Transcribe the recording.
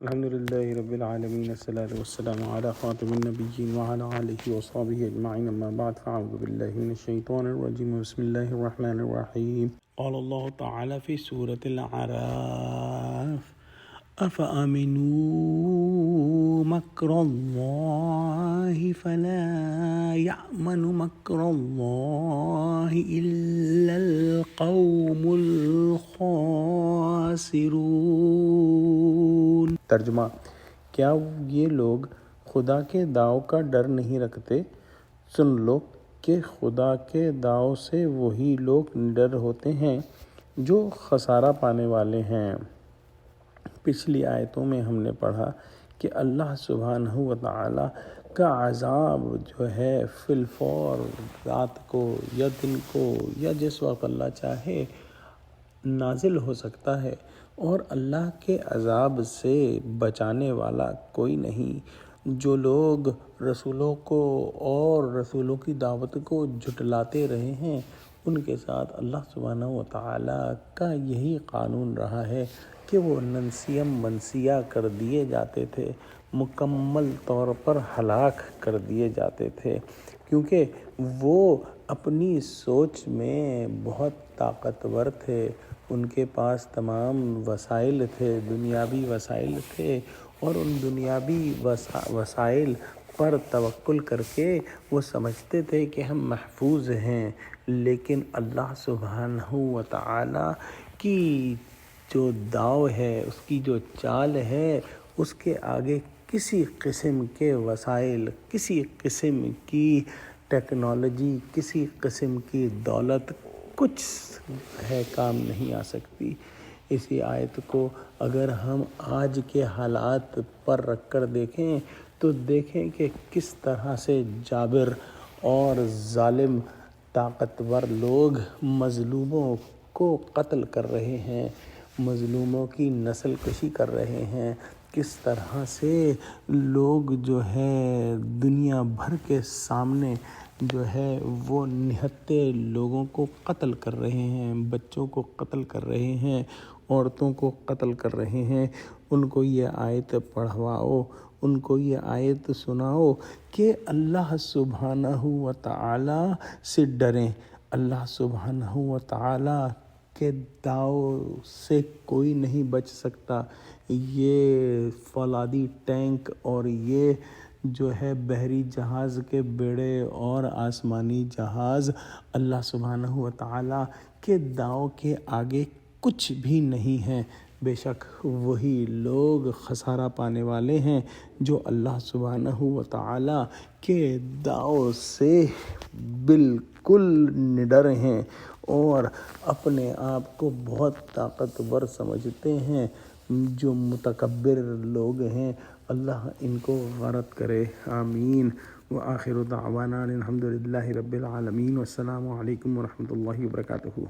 الحمد لله رب العالمين، الصلاة والسلام على خاتم النبيين وعلى آله وصحبه أجمعين، أما بعد فأعوذ بالله من الشيطان الرجيم، بسم الله الرحمن الرحيم. قال الله تعالى في سورة الأعراف: أفأمنوا مكر الله فلا يأمن مكر الله إلا القوم الخاسرون۔ ترجمہ: کیا یہ لوگ خدا کے داؤ کا ڈر نہیں رکھتے؟ سن لو کہ خدا کے داؤ سے وہی لوگ ڈر ہوتے ہیں جو خسارہ پانے والے ہیں۔ پچھلی آیتوں میں ہم نے پڑھا کہ اللہ سبحانہ و تعالی کا عذاب جو ہے فی الفور رات کو یا دن کو یا جس وقت اللہ چاہے نازل ہو سکتا ہے، اور اللہ کے عذاب سے بچانے والا کوئی نہیں۔ جو لوگ رسولوں کو اور رسولوں کی دعوت کو جھٹلاتے رہے ہیں، ان کے ساتھ اللہ سبحانہ و تعالیٰ کا یہی قانون رہا ہے کہ وہ ننسیم منسیہ کر دیے جاتے تھے، مکمل طور پر ہلاک کر دیے جاتے تھے، کیونکہ وہ اپنی سوچ میں بہت طاقتور تھے۔ ان کے پاس تمام وسائل تھے، دنیاوی وسائل تھے، اور ان دنیاوی وسائل پر توکل کر کے وہ سمجھتے تھے کہ ہم محفوظ ہیں، لیکن اللہ سبحانہ و تعالیٰ کی جو داؤ ہے، اس کی جو چال ہے، اس کے آگے کسی قسم کے وسائل، کسی قسم کی ٹیکنالوجی، کسی قسم کی دولت کچھ ہے کام نہیں آ سکتی۔ اسی آیت کو اگر ہم آج کے حالات پر رکھ کر دیکھیں تو دیکھیں کہ کس طرح سے جابر اور ظالم طاقتور لوگ مظلوموں کو قتل کر رہے ہیں، مظلوموں کی نسل کشی کر رہے ہیں، کس طرح سے لوگ جو ہے دنیا بھر کے سامنے جو ہے وہ نہتے لوگوں کو قتل کر رہے ہیں، بچوں کو قتل کر رہے ہیں، عورتوں کو قتل کر رہے ہیں۔ ان کو یہ آیت پڑھواؤ، ان کو یہ آیت سناؤ کہ اللہ سبحانہ و تعالیٰ سے ڈریں، اللہ سبحانہ و تعالیٰ کے داؤ سے کوئی نہیں بچ سکتا۔ یہ فولادی ٹینک اور یہ جو ہے بحری جہاز کے بیڑے اور آسمانی جہاز اللہ سبحانہ و تعالیٰ کے داؤ کے آگے کچھ بھی نہیں ہیں۔ بے شک وہی لوگ خسارہ پانے والے ہیں جو اللہ سبحانہ و تعالیٰ کے داؤ سے بالکل نڈر ہیں اور اپنے آپ کو بہت طاقتور سمجھتے ہیں۔ جو متکبر لوگ ہیں، اللہ ان کو غارت کرے، آمین۔ وآخر دعوانا الحمد للہ رب العالمین، والسلام علیکم ورحمۃ اللہ وبرکاتہ۔